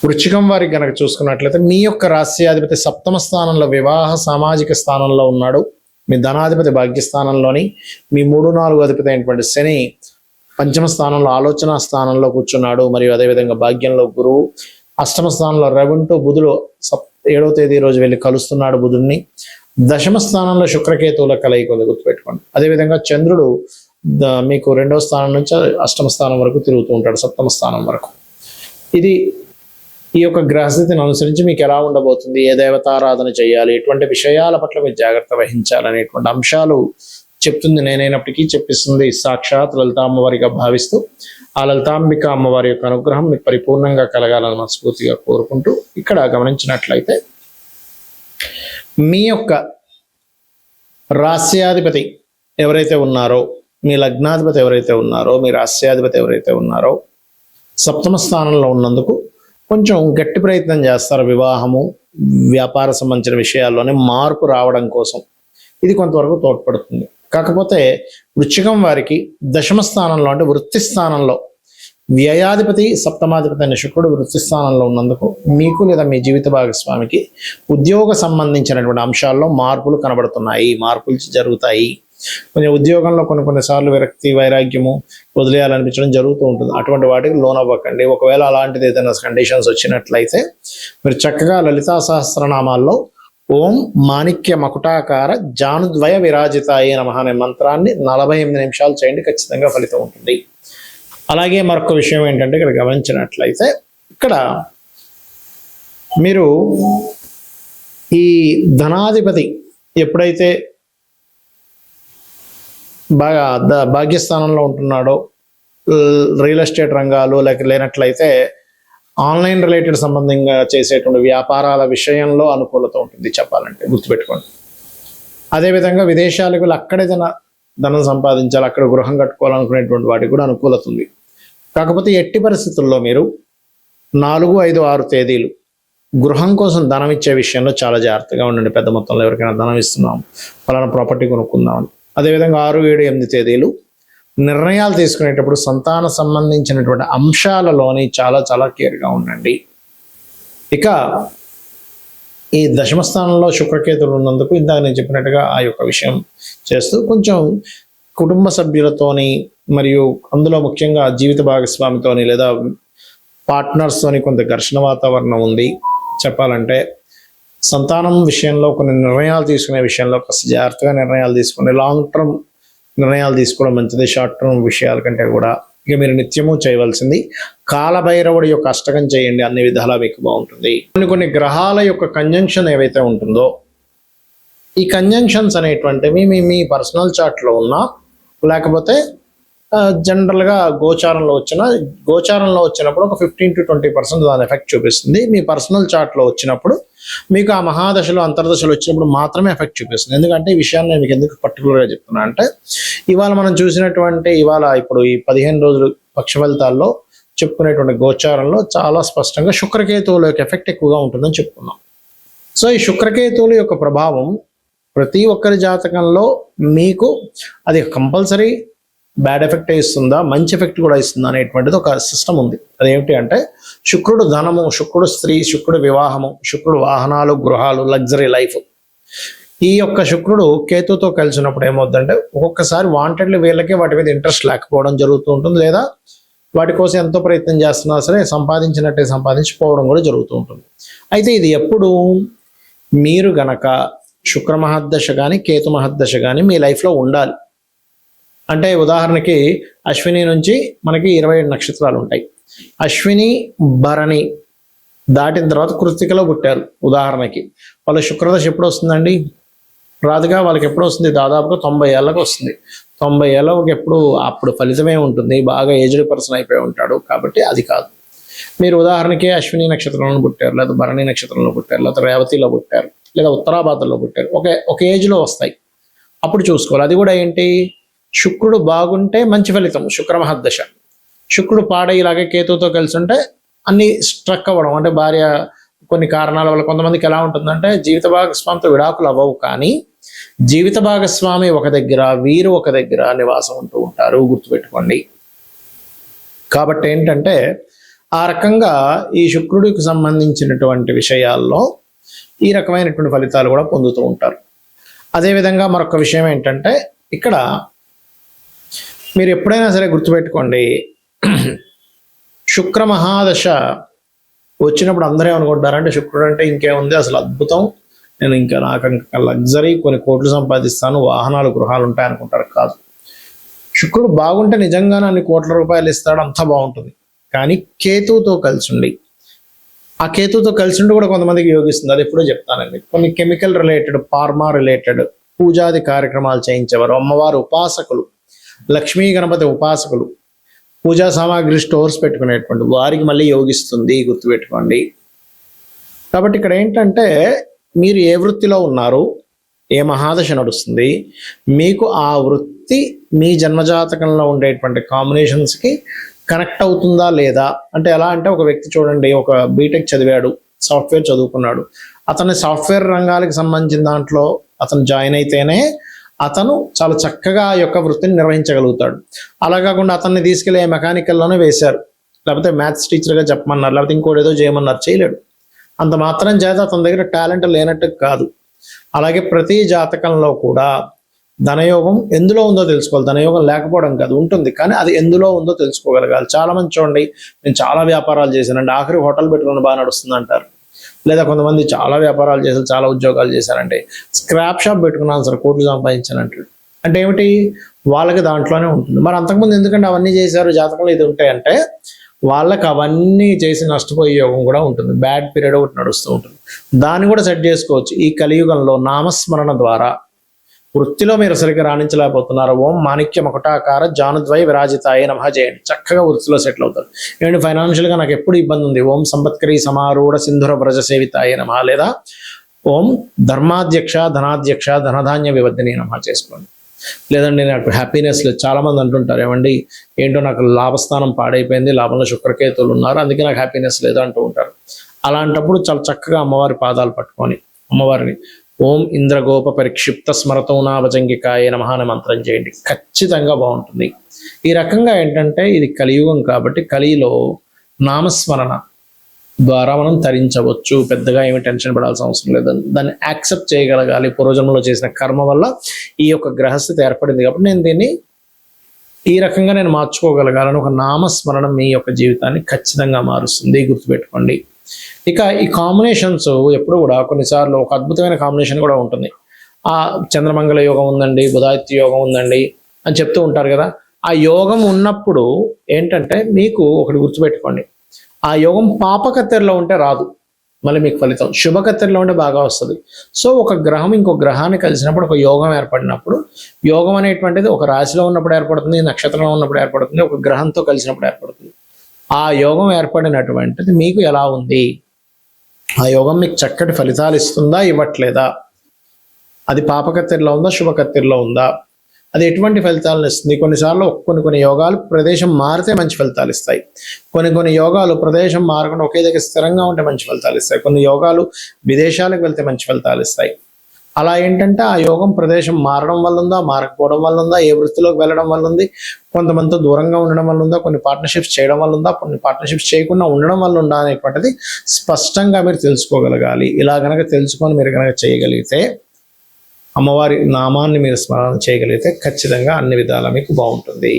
వృశ్చికం వారికి గనక చూసుకున్నట్లయితే మీ యొక్క రాశ్యాధిపతి సప్తమ స్థానంలో వివాహ సామాజిక స్థానంలో ఉన్నాడు. మీ ధనాధిపతి భాగ్యస్థానంలోని, మీ 3-4 అధిపతి అయినటువంటి శని పంచమ స్థానంలో ఆలోచన స్థానంలో కూర్చున్నాడు. మరియు అదేవిధంగా భాగ్యంలో గురువు, అష్టమ స్థానంలో రవి ఉంటూ బుధుడు 7వ తేదీ రోజు వెళ్ళి కలుస్తున్నాడు బుధుడిని. దశమ స్థానంలో శుక్రకేతువుల కలయిక ఉంది, గుర్తుపెట్టుకోండి. అదేవిధంగా చంద్రుడు మీకు 2వ స్థానం నుంచి అష్టమ స్థానం వరకు తిరుగుతూ ఉంటాడు, సప్తమ స్థానం వరకు. ఇది ఈ యొక్క గ్రహస్థితిని అనుసరించి మీకు ఎలా ఉండబోతుంది, ఏ దేవతారాధన చేయాలి, ఎటువంటి విషయాల పట్ల మీరు జాగ్రత్త వహించాలనేటువంటి అంశాలు చెప్తుంది. నేనైనప్పటికీ చెప్పిస్తుంది సాక్షాత్ లలిత అమ్మవారిగా భావిస్తూ ఆ లలితాంబిక అమ్మవారి యొక్క అనుగ్రహం మీకు పరిపూర్ణంగా కలగాలని మనస్ఫూర్తిగా కోరుకుంటూ, ఇక్కడ గమనించినట్లయితే మీ యొక్క రాస్యాధిపతి ఎవరైతే ఉన్నారో, మీ లగ్నాధిపతి ఎవరైతే ఉన్నారో, మీ రాస్యాధిపతి ఎవరైతే ఉన్నారో సప్తమ స్థానంలో ఉన్నందుకు కొంచెం గట్టి ప్రయత్నం చేస్తారు. వివాహము, వ్యాపార సంబంధించిన విషయాల్లోనే మార్పు రావడం కోసం ఇది కొంతవరకు తోడ్పడుతుంది. కాకపోతే వృశ్చికం వారికి దశమ స్థానంలో అంటే వృత్తి స్థానంలో వ్యయాధిపతి సప్తమాధిపతి అయిన శుక్రుడు వృత్తి స్థానంలో ఉన్నందుకు మీకు లేదా మీ జీవిత భాగస్వామికి ఉద్యోగ సంబంధించినటువంటి అంశాల్లో మార్పులు కనబడుతున్నాయి, మార్పులు జరుగుతాయి. కొంచెం ఉద్యోగంలో కొన్నిసార్లు విరక్తి, వైరాగ్యము వదిలేయాలనిపించడం జరుగుతూ ఉంటుంది. అటువంటి వాటికి లోన్ అవ్వకండి. ఒకవేళ అలాంటిది ఏదైనా కండిషన్స్ వచ్చినట్లయితే మీరు చక్కగా లలితా సహస్రనామాల్లో ఓం మాణిక్య మకుటాకార జానుద్వయ విరాజితాయ నమః అనే మంత్రాన్ని 48 నిమిషాలు చేయండి, ఖచ్చితంగా ఫలితం ఉంటుంది. అలాగే మరొక విషయం ఏంటంటే ఇక్కడ గమనించినట్లయితే ఇక్కడ మీరు ఈ ధనాధిపతి ఎప్పుడైతే బాగా భాగ్యస్థానంలో ఉంటున్నాడో, రియల్ ఎస్టేట్ రంగాలు లేనట్లయితే ఆన్లైన్ రిలేటెడ్ సంబంధంగా చేసేటువంటి వ్యాపారాల విషయంలో అనుకూలత ఉంటుంది చెప్పాలంటే, గుర్తుపెట్టుకోండి. అదేవిధంగా విదేశాలకు అక్కడే ధనం సంపాదించాలి, అక్కడ గృహం కట్టుకోవాలనుకునేటువంటి వాటికి కూడా అనుకూలత ఉంది. కాకపోతే ఎట్టి పరిస్థితుల్లో మీరు 4, 5, 6 తేదీలు గృహం కోసం ధనం ఇచ్చే విషయంలో చాలా జాగ్రత్తగా ఉండండి. పెద్ద మొత్తంలో ఎవరికైనా ధనం ఇస్తున్నాం, ఫలానా ప్రాపర్టీ కొనుక్కుందామని. అదేవిధంగా 6, 7, 8 తేదీలు నిర్ణయాలు తీసుకునేటప్పుడు సంతాన సంబంధించినటువంటి అంశాలలోని చాలా చాలా కేర్గా ఉండండి. ఇక ఈ దశమ స్థానంలో శుక్రకేతులు ఉన్నందుకు ఇందాక నేను చెప్పినట్టుగా ఆ యొక్క విషయం చేస్తూ కొంచెం కుటుంబ సభ్యులతోని మరియు అందులో ముఖ్యంగా జీవిత భాగస్వామితోని లేదా పార్ట్నర్స్తోని కొంత ఘర్షణ వాతావరణం ఉంది చెప్పాలంటే. సంతానం విషయంలో కొన్ని నిర్ణయాలు తీసుకునే విషయంలో కాస్త జాగ్రత్తగా నిర్ణయాలు తీసుకుని లాంగ్ టర్మ్ నిర్ణయాలు తీసుకోవడం మంచిది, షార్ట్ టర్మ్ విషయాల కంటే కూడా. ఇక మీరు నిత్యము చేయవలసింది కాలభైరవుడి యొక్క అష్టకం చేయండి, అన్ని విధాలా మీకు బాగుంటుంది. కొన్ని గ్రహాల యొక్క కంజంక్షన్ ఏవైతే ఉంటుందో ఈ కంజంక్షన్స్ అనేటువంటివి మీ పర్సనల్ చార్ట్లో ఉన్నా లేకపోతే జనరల్గా గోచారంలో వచ్చినప్పుడు ఒక 15 to 20% దాని ఎఫెక్ట్ చూపిస్తుంది. మీ పర్సనల్ చార్ట్లో వచ్చినప్పుడు మీకు ఆ మహాదశలు అంతర్దశలు వచ్చినప్పుడు మాత్రమే ఎఫెక్ట్ చూపిస్తుంది. ఎందుకంటే ఈ విషయాన్ని నేను మీకు ఎందుకు పర్టికులర్గా చెప్తున్నా అంటే ఇవాళ మనం చూసినటువంటి ఇప్పుడు ఈ 15 రోజులు పక్ష ఫలితాల్లో చెప్పుకునేటువంటి గోచారంలో చాలా స్పష్టంగా శుక్రకేతువుల యొక్క ఎఫెక్ట్ ఎక్కువగా ఉంటుందని చెప్పుకున్నాం. సో ఈ శుక్రకేతువుల యొక్క ప్రభావం ప్రతి ఒక్కరి జాతకంలో మీకు అది కంపల్సరీ బ్యాడ్ ఎఫెక్ట్ ఇస్తుందా, మంచి ఎఫెక్ట్ కూడా ఇస్తుందా అనేటువంటిది ఒక సిస్టమ్ ఉంది. అదేమిటి అంటే శుక్రుడు ధనము, శుక్రుడు స్త్రీ, శుక్రుడు వివాహము, శుక్రుడు వాహనాలు, గృహాలు, లగ్జరీ లైఫ్. ఈ యొక్క శుక్రుడు కేతుతో కలిసినప్పుడు ఏమవుతుందంటే ఒక్కొక్కసారి వాంటెడ్లీ వీళ్ళకే వాటి మీద ఇంట్రెస్ట్ లేకపోవడం జరుగుతూ ఉంటుంది, లేదా వాటి కోసం ఎంతో ప్రయత్నం చేస్తున్నా సరే సంపాదించినట్టే సంపాదించిపోవడం కూడా జరుగుతూ ఉంటుంది. అయితే ఇది ఎప్పుడు మీరు గనక శుక్ర మహర్దశ కానీ కేతు మహర్దశ కానీ మీ లైఫ్లో ఉండాలి. అంటే ఉదాహరణకి అశ్విని నుంచి మనకి 27 నక్షత్రాలు ఉంటాయి. అశ్విని భరణి దాటిన తర్వాత కృత్తికలో పుట్టారు ఉదాహరణకి, వాళ్ళ శుక్రదశ ఎప్పుడు వస్తుందండి? రాదుగా. వాళ్ళకి ఎప్పుడు వస్తుంది? దాదాపుగా 90 ఏళ్ళకి వస్తుంది. 90 ఏళ్ళకి ఎప్పుడు అప్పుడు ఫలితమే ఉంటుంది, బాగా ఏజ్డ్ పర్సన్ అయిపోయి ఉంటాడు. కాబట్టి అది కాదు. మీరు ఉదాహరణకి అశ్విని నక్షత్రంలో పుట్టారు, లేదా భరణి నక్షత్రంలో పుట్టారు, లేదా రేవతిలో పుట్టారు, లేదా ఉత్తరాభాద్రలో పుట్టారు, ఒక ఏజ్లో వస్తాయి. అప్పుడు చూసుకోవాలి. అది కూడా ఏంటి, శుక్రుడు బాగుంటే మంచి ఫలితం, శుక్ర మహర్దశ. శుక్రుడు పాడ ఇలాగే కేతుతో కలిసి ఉంటే అన్ని స్ట్రక్ అవ్వడం, అంటే భార్య కొన్ని కారణాల వల్ల కొంతమందికి ఎలా ఉంటుందంటే జీవిత భాగస్వామితో విడాకులు అవ్వవు, కానీ జీవిత భాగస్వామి ఒక దగ్గర, వీరు ఒక దగ్గర నివాసం ఉంటూ ఉంటారు, గుర్తుపెట్టుకోండి. కాబట్టి ఏంటంటే ఆ రకంగా ఈ శుక్రుడికి సంబంధించినటువంటి విషయాల్లో ఈ రకమైనటువంటి ఫలితాలు కూడా పొందుతూ ఉంటారు. అదేవిధంగా మరొక విషయం ఏంటంటే ఇక్కడ మీరు ఎప్పుడైనా సరే గుర్తుపెట్టుకోండి, శుక్ర మహాదశ వచ్చినప్పుడు అందరూ ఏమనుకుంటారంటే శుక్రుడు అంటే ఇంకేముంది, అసలు అద్భుతం, నేను నాకు లగ్జరీ కొన్ని కోట్లు సంపాదిస్తాను, వాహనాలు గృహాలు ఉంటాయి అనుకుంటారు. కాదు, శుక్రుడు బాగుంటే నిజంగానే అన్ని కోట్ల రూపాయలు ఇస్తాడు, అంతా బాగుంటుంది. కానీ కేతువుతో కలిసి ఉండి, ఆ కేతువుతో కలిసి ఉండి కూడా కొంతమందికి యోగిస్తుంది. అది ఎప్పుడో చెప్తానండి. కొన్ని కెమికల్ రిలేటెడ్, ఫార్మా రిలేటెడ్ పూజాది కార్యక్రమాలు చేయించేవారు, అమ్మవారు ఉపాసకులు, లక్ష్మీ గణపతి ఉపాసకులు, పూజా సామాగ్రి స్టోర్స్ పెట్టుకునేటువంటి వారికి మళ్ళీ యోగిస్తుంది, గుర్తుపెట్టుకోండి. కాబట్టి ఇక్కడ ఏంటంటే మీరు ఏ వృత్తిలో ఉన్నారు, ఏ మహాదశ నడుస్తుంది, మీకు ఆ వృత్తి మీ జన్మజాతకంలో ఉండేటువంటి కాంబినేషన్స్కి కనెక్ట్ అవుతుందా లేదా అంటే ఎలా అంటే, ఒక వ్యక్తి చూడండి, ఒక బీటెక్ చదివాడు, సాఫ్ట్వేర్ చదువుకున్నాడు, అతని సాఫ్ట్వేర్ రంగాలకు సంబంధించిన దాంట్లో అతను జాయిన్ అయితేనే అతను చాలా చక్కగా ఆ యొక్క వృత్తిని నిర్వహించగలుగుతాడు. అలా కాకుండా అతన్ని తీసుకెళ్ళి మెకానికల్లోనే వేశారు, లేకపోతే మ్యాథ్స్ టీచర్గా చెప్పమన్నారు, లేకపోతే ఇంకోటి ఏదో చేయమన్నారు, చేయలేడు. అంత మాత్రం చేత అతని దగ్గర టాలెంట్ లేనట్టు కాదు. అలాగే ప్రతి జాతకంలో కూడా ధనయోగం ఎందులో ఉందో తెలుసుకోవాలి. ధనయోగం లేకపోవడం కాదు, ఉంటుంది, కానీ అది ఎందులో ఉందో తెలుసుకోగలగాలి. చాలా మంది చూడండి, నేను చాలా వ్యాపారాలు చేశానండి, ఆఖరి హోటల్ పెట్టుకుని బాగా నడుస్తుంది అంటారు. లేదా కొంతమంది చాలా వ్యాపారాలు చేశారు, చాలా ఉద్యోగాలు చేశారంటే, స్క్రాప్ షాప్ పెట్టుకున్నాను సార్, కోట్లు సంపాదించాను అంటాడు. అంటే ఏమిటి, వాళ్ళకి దాంట్లోనే ఉంటుంది. మరి అంతకుముందు ఎందుకంటే అవన్నీ చేశారు, జాతకంలో ఇది ఉంటాయంటే వాళ్ళకి అవన్నీ చేసి నష్టపోయే యోగం కూడా ఉంటుంది. బ్యాడ్ పీరియడ్ ఒకటి నడుస్తూ ఉంటుంది, దాన్ని కూడా సెట్ చేసుకోవచ్చు. ఈ కలియుగంలో నామస్మరణ ద్వారా వృత్తిలో మీరు సరిగ్గా రాణించలేకపోతున్నారు, ఓం మాణిక్య మకుటాకార జానుద్వయ విరాజితాయ నమః చేయండి, చక్కగా వృత్తిలో సెటిల్ అవుతారు. ఏమంటే ఫైనాన్షియల్గా నాకు ఎప్పుడు ఇబ్బంది ఉంది, ఓం సంపత్కరీ సమారూఢ సింధుర వ్రజ సేవితాయ నమః, లేదా ఓం ధర్మాధ్యక్ష ధనాధ్యక్ష ధనధాన్య వివర్ధిని నమః చేసుకోండి. లేదండి నాకు హ్యాపీనెస్ లేదు, చాలామంది అంటుంటారు, ఏమండి ఏంటో నాకు లాభస్థానం పాడైపోయింది, లాభంలో శుక్రకేతువులు ఉన్నారు, అందుకే నాకు హ్యాపీనెస్ లేదు అంటూ ఉంటారు. అలాంటప్పుడు చాలా చక్కగా అమ్మవారి పాదాలు పట్టుకొని అమ్మవారిని ఓం ఇంద్రగోప పరిక్షిప్త స్మరతోనాభజంగికాయ నమః అనే మంత్రం చేయండి, ఖచ్చితంగా బాగుంటుంది. ఈ రకంగా ఏంటంటే ఇది కలియుగం కాబట్టి కలిలో నామస్మరణ ద్వారా మనం తరించవచ్చు. పెద్దగా ఏమి టెన్షన్ పడాల్సిన అవసరం లేదు, దాన్ని యాక్సెప్ట్ చేయగలగాలి. పూర్వజన్మలో చేసిన కర్మ వల్ల ఈ యొక్క గ్రహస్థితి ఏర్పడింది కాబట్టి నేను దీన్ని ఈ రకంగా నేను మార్చుకోగలగాలని ఒక నామస్మరణం మీ యొక్క జీవితాన్ని ఖచ్చితంగా మారుస్తుంది, గుర్తుపెట్టుకోండి. ఇక ఈ కాంబినేషన్స్ ఎప్పుడు కూడా కొన్నిసార్లు ఒక అద్భుతమైన కాంబినేషన్ కూడా ఉంటుంది. ఆ చంద్రమంగళ యోగం ఉందండి, బుధాదిత్య యోగం ఉందండి అని చెప్తూ ఉంటారు కదా. ఆ యోగం ఉన్నప్పుడు ఏంటంటే మీకు ఒకటి గుర్తుపెట్టుకోండి, ఆ యోగం పాపకత్తెరలో ఉంటే రాదు, మళ్ళీ మీకు ఫలితం శుభకత్తెరలో ఉంటే బాగా వస్తుంది. సో ఒక గ్రహం ఇంకో గ్రహాన్ని కలిసినప్పుడు ఒక యోగం ఏర్పడినప్పుడు, యోగం అనేటువంటిది ఒక రాశిలో ఉన్నప్పుడు ఏర్పడుతుంది, నక్షత్రంలో ఉన్నప్పుడు ఏర్పడుతుంది, ఒక గ్రహంతో కలిసినప్పుడు ఏర్పడుతుంది. ఆ యోగం ఏర్పడినటువంటిది మీకు ఎలా ఉంది, ఆ యోగం మీకు చక్కటి ఫలితాలు ఇస్తుందా ఇవ్వట్లేదా, అది పాపకత్తెరలో ఉందా శుభకత్తెరలో ఉందా, అది ఎటువంటి ఫలితాలను ఇస్తుంది. కొన్నిసార్లు కొన్ని యోగాలు ప్రదేశం మారితే మంచి ఫలితాలు ఇస్తాయి, కొన్ని యోగాలు ప్రదేశం మారకుండా ఒకే దగ్గర స్థిరంగా ఉంటే మంచి ఫలితాలు ఇస్తాయి, కొన్ని యోగాలు విదేశాలకు వెళ్తే మంచి ఫలితాలు ఇస్తాయి. అలా ఏంటంటే ఆ యోగం ప్రదేశం మారడం వల్ల ఉందా, మారకపోవడం వల్ల ఉందా, ఏ వృత్తిలోకి వెళ్ళడం వల్ల ఉంది, కొంతమందితో దూరంగా ఉండడం వల్ల ఉందా, కొన్ని పార్ట్నర్షిప్స్ చేయడం వల్ల ఉందా, కొన్ని పార్ట్నర్షిప్స్ చేయకుండా ఉండడం వల్ల ఉందా అనేటువంటిది స్పష్టంగా మీరు తెలుసుకోగలగాలి. ఇలా కనుక తెలుసుకొని మీరు కనుక చేయగలిగితే, అమ్మవారి నామాన్ని మీరు స్మరణ చేయగలిగితే ఖచ్చితంగా అన్ని విధాలా మీకు బాగుంటుంది.